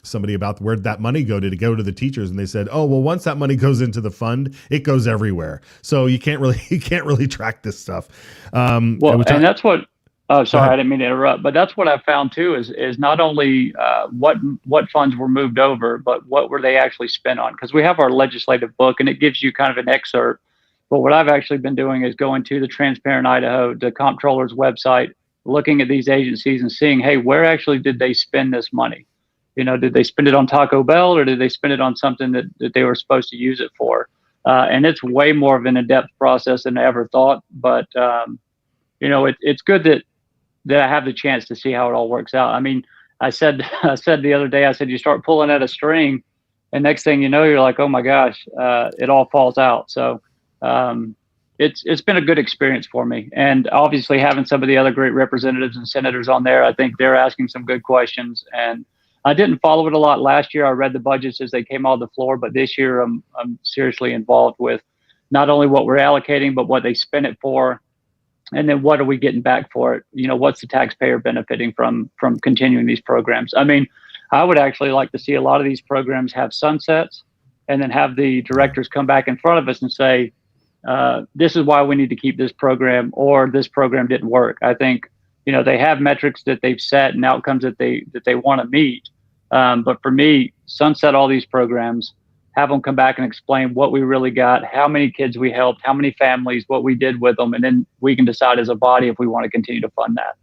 somebody about where'd that money go? Did it go to the teachers? And they said, oh, well, once that money goes into the fund, it goes everywhere. So you can't really track this stuff. And that's what. Oh, sorry, I didn't mean to interrupt. But that's what I found too is not only what funds were moved over, but what were they actually spent on? Because we have our legislative book, and it gives you kind of an excerpt. But what I've actually been doing is going to the Transparent Idaho, the comptroller's website, looking at these agencies and seeing, hey, where actually did they spend this money? Did they spend it on Taco Bell or did they spend it on something that they were supposed to use it for? And it's way more of an in-depth process than I ever thought. But, it's good that I have the chance to see how it all works out. I mean, I said the other day, you start pulling at a string and next thing you know, you're like, oh my gosh, it all falls out. So, it's been a good experience for me. And obviously having some of the other great representatives and senators on there, I think they're asking some good questions. And I didn't follow it a lot last year. I read the budgets as they came on the floor, but this year I'm seriously involved with not only what we're allocating, but what they spend it for. And then what are we getting back for it? What's the taxpayer benefiting from continuing these programs? I mean, I would actually like to see a lot of these programs have sunsets and then have the directors come back in front of us and say, this is why we need to keep this program, or this program didn't work. I think, they have metrics that they've set and outcomes that they want to meet. But for me, sunset all these programs, have them come back and explain what we really got, how many kids we helped, how many families, what we did with them. And then we can decide as a body if we want to continue to fund that.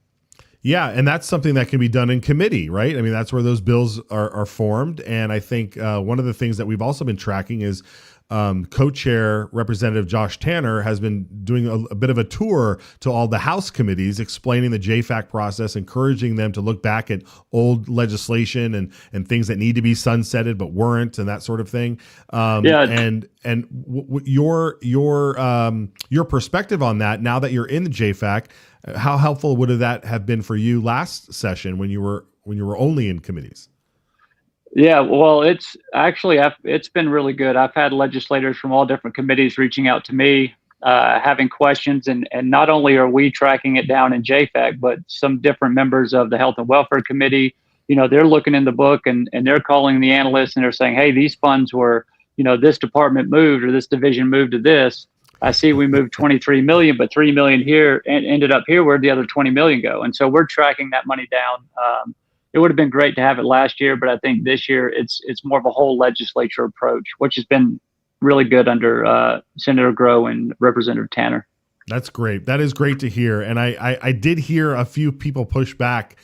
Yeah, and that's something that can be done in committee, right? I mean, that's where those bills are formed. And I think one of the things that we've also been tracking is co-chair Representative Josh Tanner has been doing a bit of a tour to all the House committees, explaining the JFAC process, encouraging them to look back at old legislation and things that need to be sunsetted but weren't, and that sort of thing. Your perspective on that, now that you're in the JFAC, how helpful would that have been for you last session when you were only in committees? Yeah, well, it's been really good. I've had legislators from all different committees reaching out to me, having questions, and not only are we tracking it down in JFAC, but some different members of the Health and Welfare Committee, they're looking in the book and they're calling the analysts and they're saying, hey, these funds were, this department moved or this division moved to this. I see we moved 23 million, but 3 million here and ended up here. Where'd the other 20 million go? And so we're tracking that money down. It would have been great to have it last year, but I think this year it's more of a whole legislature approach, which has been really good under Senator Groh and Representative Tanner. That's great. That is great to hear. And I did hear a few people push back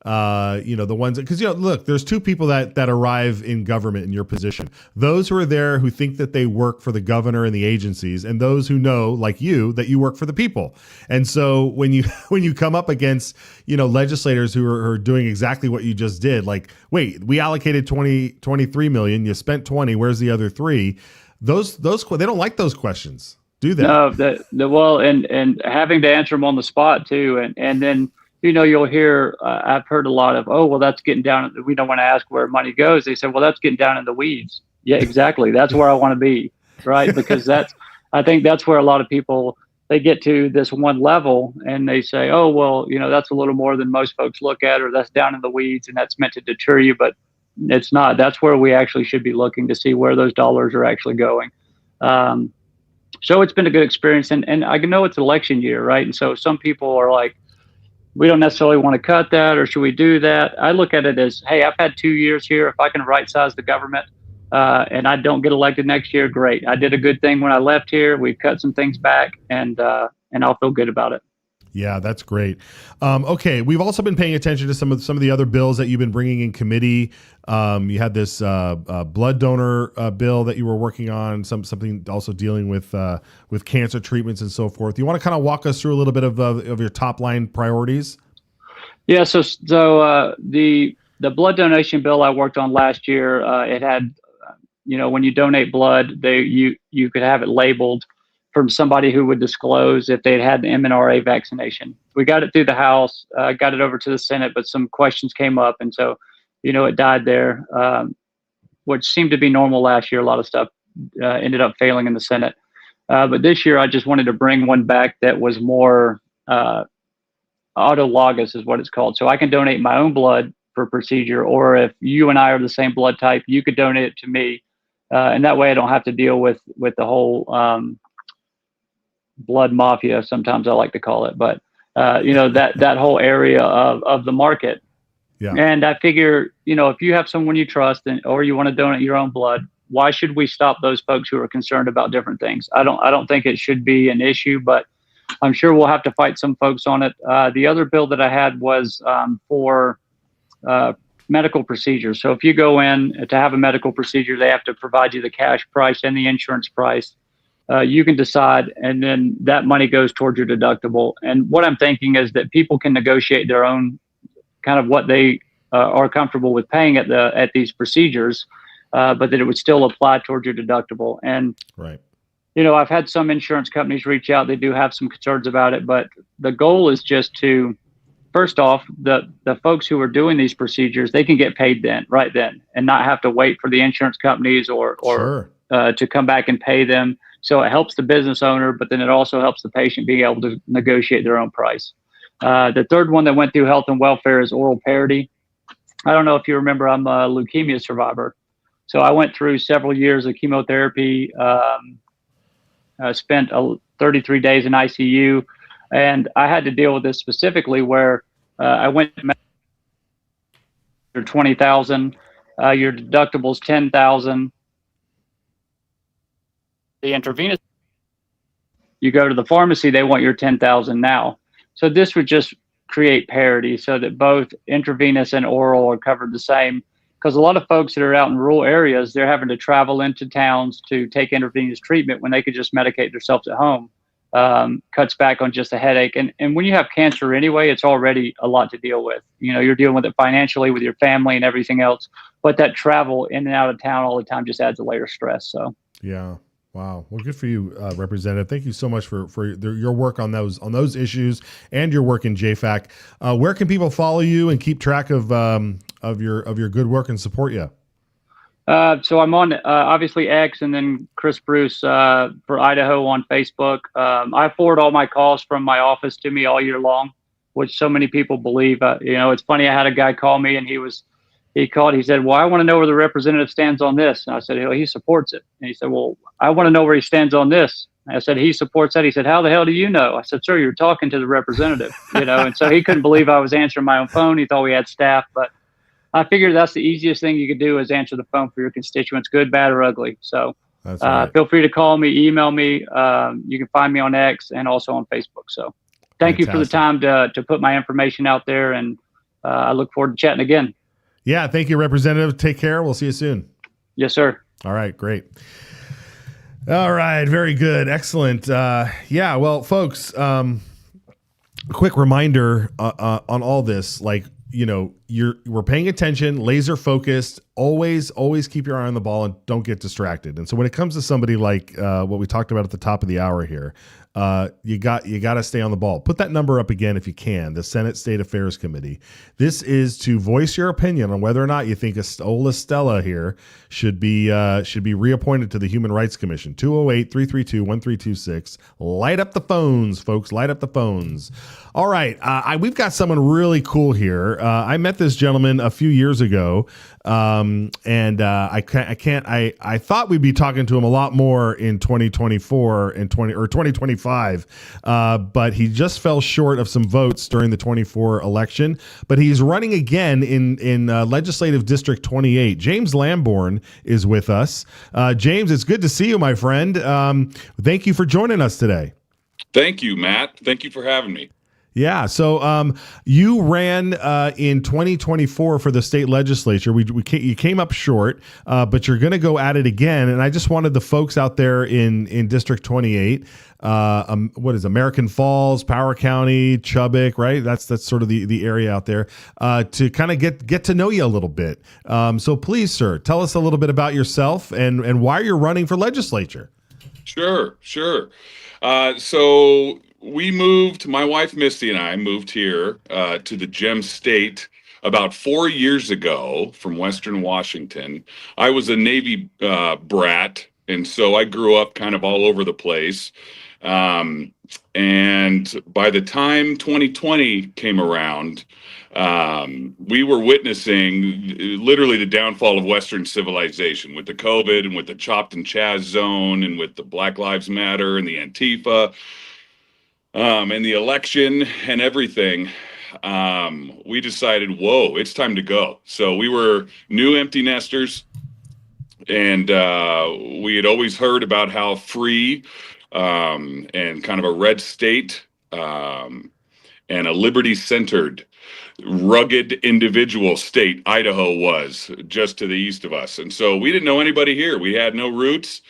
The ones, because, look, there's two people that arrive in government in your position. Those who are there who think that they work for the governor and the agencies, and those who know, like you, that you work for the people. And so when you come up against, legislators who are doing exactly what you just did, like, wait, we allocated 23 million, you spent 20, where's the other 3? Those they don't like those questions, do they? No, well, and having to answer them on the spot too, and then you'll hear, I've heard a lot of, oh, well, that's getting down. We don't want to ask where money goes. They said, well, that's getting down in the weeds. Yeah, exactly. That's where I want to be, right? Because I think that's where a lot of people, they get to this one level and they say, oh, well, that's a little more than most folks look at, or that's down in the weeds and that's meant to deter you, but it's not. That's where we actually should be looking to see where those dollars are actually going. So it's been a good experience, and I know it's election year, right? And so some people are like, we don't necessarily want to cut that, or should we do that? I look at it as, hey, I've had 2 years here. If I can right size the government and I don't get elected next year, great. I did a good thing when I left here. We've cut some things back, and I'll feel good about it. Yeah, that's great. Okay, we've also been paying attention to some of the other bills that you've been bringing in committee. You had this blood donor bill that you were working on, something also dealing with cancer treatments and so forth. You want to kind of walk us through a little bit of your top line priorities? Yeah. So the blood donation bill I worked on last year, it had, when you donate blood, you could have it labeled from somebody who would disclose if they'd had the MNRA vaccination. We got it through the House, got it over to the Senate, but some questions came up. And so, it died there, which seemed to be normal last year. A lot of stuff ended up failing in the Senate. But this year, I just wanted to bring one back that was more autologous is what it's called. So I can donate my own blood for procedure, or if you and I are the same blood type, you could donate it to me. And that way I don't have to deal with the whole blood mafia, sometimes I like to call it, but that whole area of the market. Yeah. And I figure, if you have someone you trust or you want to donate your own blood, why should we stop those folks who are concerned about different things? I don't think it should be an issue, but I'm sure we'll have to fight some folks on it. The other bill that I had was for medical procedures. So if you go in to have a medical procedure, they have to provide you the cash price and the insurance price. You can decide, and then that money goes towards your deductible. And what I'm thinking is that people can negotiate their own kind of what they are comfortable with paying at these procedures, but that it would still apply towards your deductible. And right. I've had some insurance companies reach out. They do have some concerns about it, but the goal is just to, first off, the folks who are doing these procedures, they can get paid right then, and not have to wait for the insurance companies or Sure. To come back and pay them. So it helps the business owner, but then it also helps the patient being able to negotiate their own price. The third one that went through health and welfare is oral parity. I don't know if you remember, I'm a leukemia survivor. So I went through several years of chemotherapy, spent 33 days in ICU, and I had to deal with this specifically where I went to 20,000, your deductible's 10,000. The intravenous, you go to the pharmacy, they want your 10,000 now. So this would just create parity so that both intravenous and oral are covered the same. Because a lot of folks that are out in rural areas, they're having to travel into towns to take intravenous treatment when they could just medicate themselves at home. Cuts back on just a headache. And when you have cancer anyway, it's already a lot to deal with. You're dealing with it financially with your family and everything else. But that travel in and out of town all the time just adds a layer of stress. So yeah. Wow. Well, good for you, Representative. Thank you so much for your work on those issues and your work in JFAC. Where can people follow you and keep track of your good work and support you? So I'm on obviously X, and then Chris Bruce for Idaho on Facebook. I forward all my calls from my office to me all year long, which so many people believe. It's funny. I had a guy call me, and he called. He said, "Well, I want to know where the representative stands on this." And I said, "He supports it." And he said, "Well, I want to know where he stands on this." And I said, "He supports that." He said, "How the hell do you know?" I said, "Sir, you're talking to the representative." And so he couldn't believe I was answering my own phone. He thought we had staff, but I figured that's the easiest thing you could do is answer the phone for your constituents, good, bad, or ugly. So right. Feel free to call me, email me. You can find me on X and also on Facebook. So thank you for the time to put my information out there. And I look forward to chatting again. Yeah, thank you, Representative. Take care. We'll see you soon. Yes, sir. All right, great. All right, very good. Excellent. Yeah, well, folks, quick reminder on all this, like, you know, we're paying attention, laser focused, always keep your eye on the ball and don't get distracted. And so when it comes to somebody like what we talked about at the top of the hour here, you got to stay on the ball. Put that number up again if you can. The Senate State Affairs Committee. This is to voice your opinion on whether or not you think Ola Stella here should be reappointed to the Human Rights Commission. 208-332-1326. Light up the phones, folks. Light up the phones. All right, we've got someone really cool here. I met this gentleman a few years ago, and I thought we'd be talking to him a lot more in 2024 and 2025, but he just fell short of some votes during the 24 election. But he's running again in Legislative District 28. James Lamborn is with us. James, it's good to see you, my friend. Thank you for joining us today. Thank you, Matt. Thank you for having me. Yeah. So you ran in 2024 for the state legislature. You came up short, but you're going to go at it again. And I just wanted the folks out there in District 28, what is American Falls, Power County, Chubbuck, right? That's sort of the area out there, to kind of get to know you a little bit. So please, sir, tell us a little bit about yourself and why you're running for legislature. Sure. So my wife Misty and I moved here to the Gem State about 4 years ago from Western Washington. I was a Navy brat, and so I grew up kind of all over the place. And by the time 2020 came around, we were witnessing literally the downfall of Western civilization with the COVID and with the chopped and chaz zone and with the Black Lives Matter and the Antifa. And the election and everything, we decided, whoa, it's time to go. So we were new empty nesters, and we had always heard about how free and kind of a red state and a liberty-centered, rugged individual state Idaho was just to the east of us. And so we didn't know anybody here. We had no roots.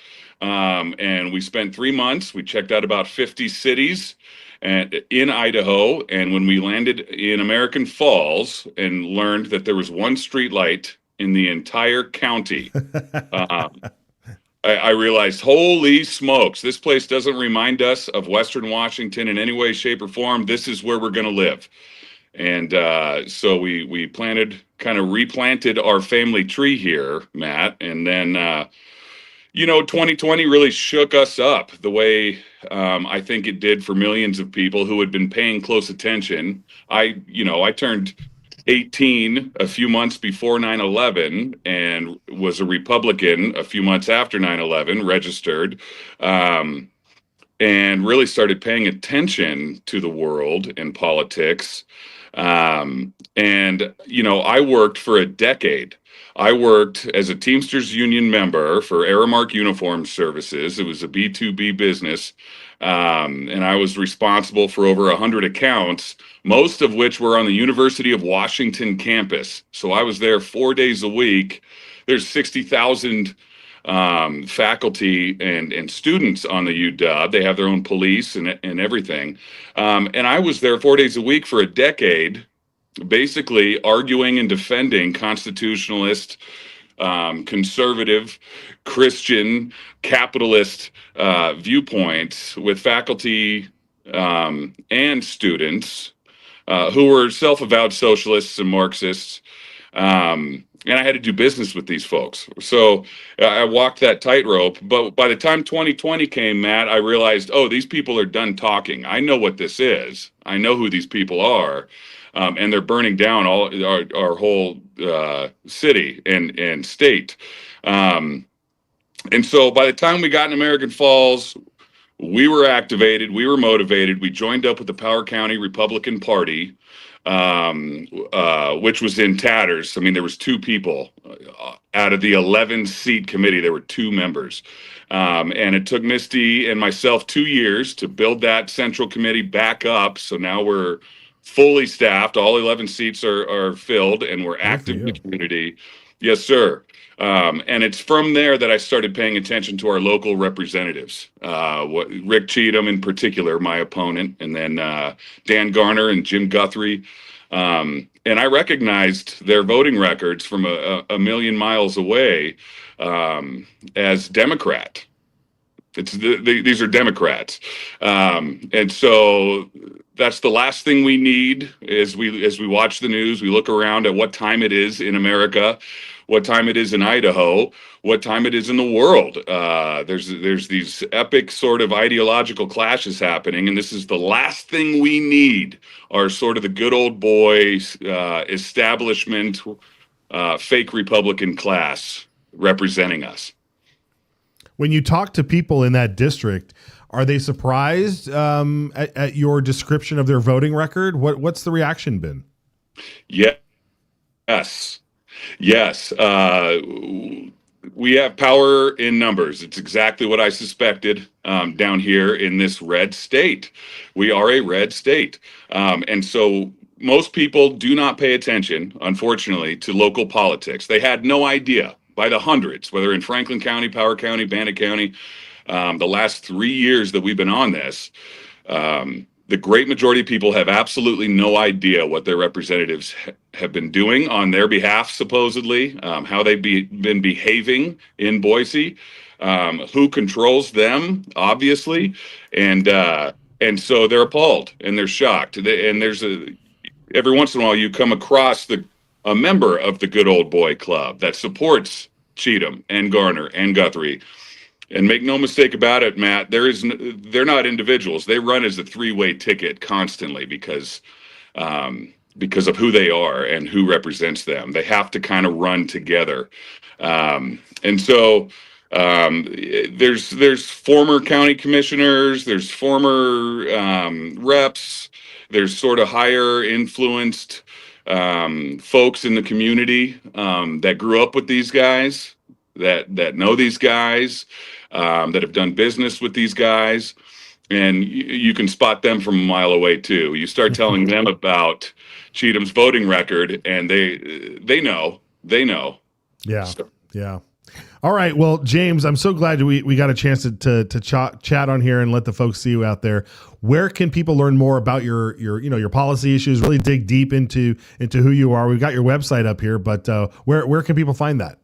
And we spent 3 months. We checked out about 50 cities in Idaho. And when we landed in American Falls and learned that there was one street light in the entire county, I realized, holy smokes, this place doesn't remind us of Western Washington in any way, shape, or form. This is where we're going to live. And so we replanted our family tree here, Matt. And then 2020 really shook us up the way I think it did for millions of people who had been paying close attention. I turned 18 a few months before 9/11 and was a Republican a few months after 9/11, registered, and really started paying attention to the world and politics. I worked for a decade. I worked as a Teamsters Union member for Aramark Uniform Services. It was a B2B business, and I was responsible for over 100 accounts, most of which were on the University of Washington campus. So I was there 4 days a week. There's 60,000 faculty and students on the UW. They have their own police and everything. And I was there 4 days a week for a decade, basically arguing and defending constitutionalist, conservative, Christian, capitalist viewpoints with faculty and students who were self-avowed socialists and Marxists. And I had to do business with these folks. So I walked that tightrope. But by the time 2020 came, Matt, I realized, these people are done talking. I know what this is. I know who these people are. And they're burning down all our whole city and state. And so by the time we got in American Falls, we were activated, we were motivated. We joined up with the Power County Republican Party, which was in tatters. I mean, there was 2 people out of the 11-seat committee. There were 2 members. And it took Misty and myself 2 years to build that central committee back up. So now we're fully staffed. All 11 seats are filled, and we're active in the community. Yes, sir. And it's from there that I started paying attention to our local representatives. Rick Cheatham in particular, my opponent, and then Dan Garner and Jim Guthrie. And I recognized their voting records from a million miles away as Democrat. These are Democrats, and so that's the last thing we need. As we watch the news, we look around at what time it is in America, what time it is in Idaho, what time it is in the world. There's these epic sort of ideological clashes happening, and this is the last thing we need. Are sort of the good old boy establishment, fake Republican class representing us. When you talk to people in that district, are they surprised at your description of their voting record? What's the reaction been? Yes. We have power in numbers. It's exactly what I suspected down here in this red state. We are a red state. And so most people do not pay attention, unfortunately, to local politics. They had no idea. By the hundreds, whether in Franklin County, Power County, Bannock County, the last 3 years that we've been on this, the great majority of people have absolutely no idea what their representatives have been doing on their behalf, supposedly, how they've been behaving in Boise, who controls them, obviously, and so they're appalled and they're shocked. And every once in a while you come across a member of the good old boy club that supports Cheatham and Garner and Guthrie. And make no mistake about it, Matt, they're not individuals. They run as a three-way ticket constantly because of who they are and who represents them. They have to kind of run together. And so there's former county commissioners, there's former reps, there's sort of higher influenced folks in the community that grew up with these guys, that know these guys, that have done business with these guys, and you can spot them from a mile away too. You start telling them about Cheatham's voting record, and they know. Yeah, yeah. All right. Well, James, I'm so glad we got a chance to chat on here and let the folks see you out there. Where can people learn more about your policy issues? Really dig deep into who you are. We've got your website up here, but where can people find that?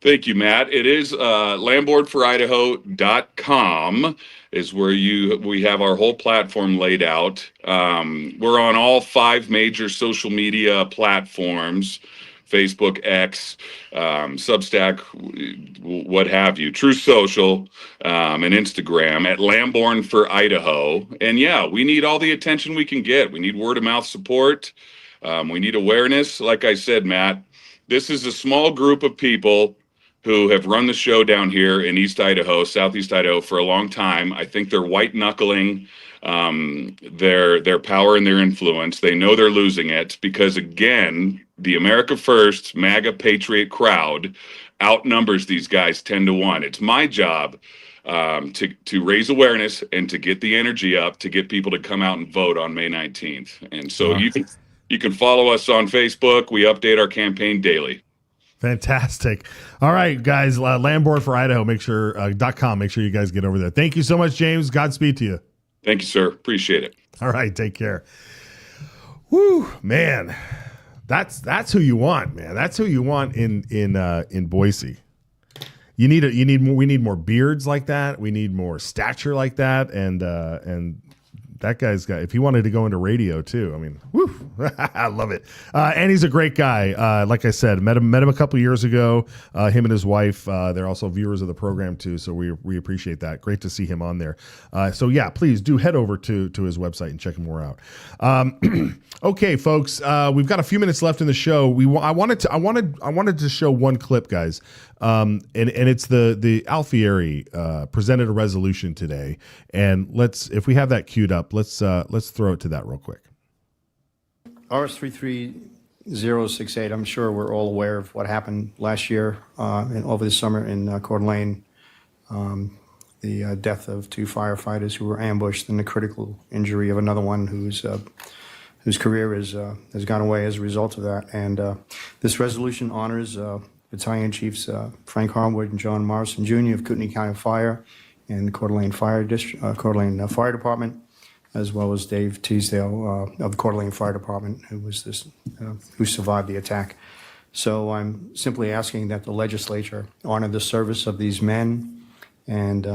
Thank you, Matt. It is landboardforidaho.com is where we have our whole platform laid out. We're on all 5 major social media platforms: Facebook, X, Substack, what have you, True Social, and Instagram at Lamborn for Idaho. And yeah, we need all the attention we can get. We need word of mouth support. We need awareness. Like I said, Matt, this is a small group of people who have run the show down here in East Idaho, Southeast Idaho for a long time. I think they're white knuckling their power and their influence. They know they're losing it because, again, the America First MAGA Patriot crowd outnumbers these guys 10-1. It's my job to raise awareness and to get the energy up to get people to come out and vote on May 19th. And so you can follow us on Facebook. We update our campaign daily. Fantastic. All right, guys, Landboard for Idaho, .com. Make sure you guys get over there. Thank you so much, James. Godspeed to you. Thank you, sir. Appreciate it. All right, take care. Woo, man. That's who you want, man. That's who you want in Boise. We need more beards like that. We need more stature like that. And that guy's got, if he wanted to go into radio too, I mean, woo, I love it. And he's a great guy. Like I said, met him a couple years ago. Him and his wife, they're also viewers of the program too. So we appreciate that. Great to see him on there. So yeah, please do head over to his website and check him more out. Okay, folks, we've got a few minutes left in the show. I wanted to show one clip, guys. And it's the Alfieri presented a resolution today, and if we have that queued up, let's throw it to that real quick. RS 33068. I'm sure we're all aware of what happened last year and over the summer in Coeur d'Alene. The death of 2 firefighters who were ambushed and the critical injury of another one who's whose career has gone away as a result of that. And this resolution honors Battalion Chiefs Frank Harmwood and John Morrison Jr. of Kootenai County Fire and the Coeur d'Alene Fire Department, as well as Dave Teasdale of the Coeur d'Alene Fire Department, who survived the attack. So I'm simply asking that the legislature honor the service of these men and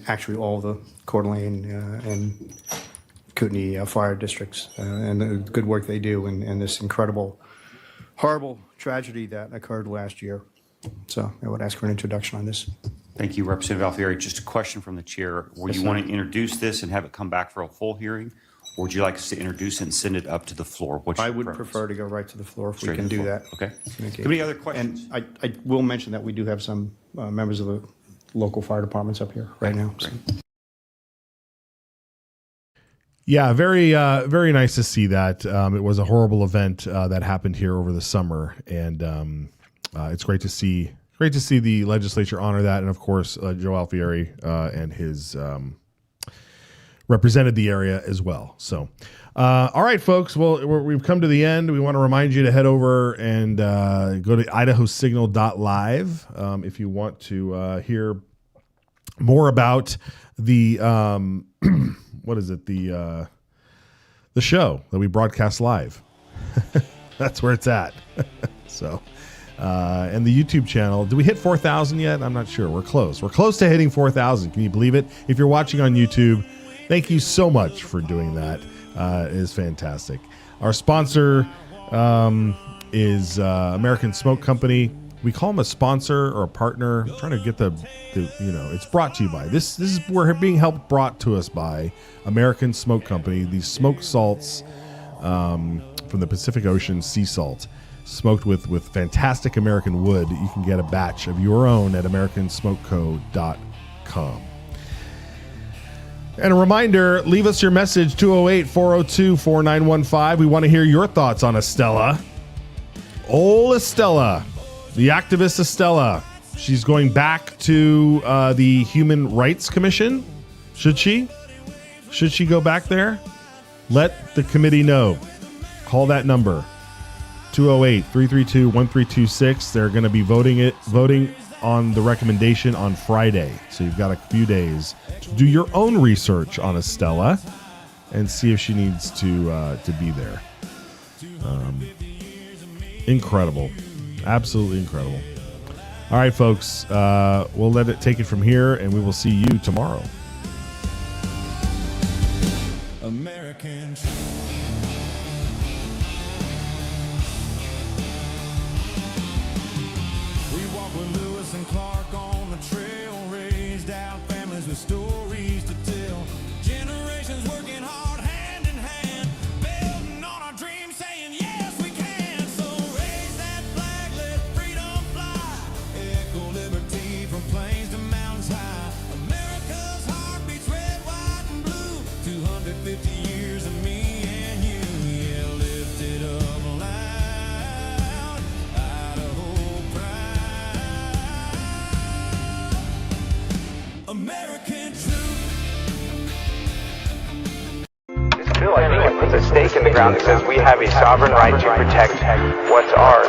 actually all the Coeur d'Alene and Kootenai fire districts and the good work they do in this incredible, horrible tragedy that occurred last year. So I would ask for an introduction on this. Thank you, Representative Alfieri. Just a question from the chair. Would you want to introduce this and have it come back for a full hearing? Or would you like us to introduce it and send it up to the floor? I would prefer to go right to the floor if we can do that. Okay. Any other questions? And I will mention that we do have some members of the local fire departments up here right now. So. Yeah, very nice to see that. It was a horrible event that happened here over the summer, and it's great to see the legislature honor that, and of course, Joe Alfieri and his represented the area as well. So, all right, folks. Well, we've come to the end. We want to remind you to head over and go to idahosignal.live if you want to hear more about the what is it, the show that we broadcast live. That's where it's at. So, and the YouTube channel. Did we hit 4,000 yet? I'm not sure. We're close. We're close to hitting 4,000. Can you believe it? If you're watching on YouTube, thank you so much for doing that. It is fantastic. Our sponsor is American Smoke Company. We call them a sponsor or a partner. I'm trying to get the it's brought to you by this is we're being helped brought to us by American Smoke Company. These smoked salts from the Pacific Ocean, sea salt, smoked with fantastic American wood. You can get a batch of your own at americansmokeco.com. And a reminder, leave us your message, 208-402-4915. We want to hear your thoughts on Estella. Old Estella, the activist Estella. She's going back to the Human Rights Commission. Should she? Should she go back there? Let the committee know. Call that number, 208-332-1326. They're going to be voting on the recommendation on Friday. So you've got a few days to do your own research on Estella and see if she needs to be there. Incredible. Absolutely incredible. All right, folks, we'll let it take it from here, and we will see you tomorrow. American. We walk with Lewis and Clark on the trail, raised out families with stories to tell. Generations working hard hand in hand, building on our dreams, saying yes we can. So raise that flag, let freedom fly, echo liberty from plains to mountains high. America's heart beats red, white, and blue. 250 years of me and you, yeah, lift it up loud. Idaho pride, American truth. This bill, I think, puts a stake in the ground that says we have a sovereign right to protect what's ours.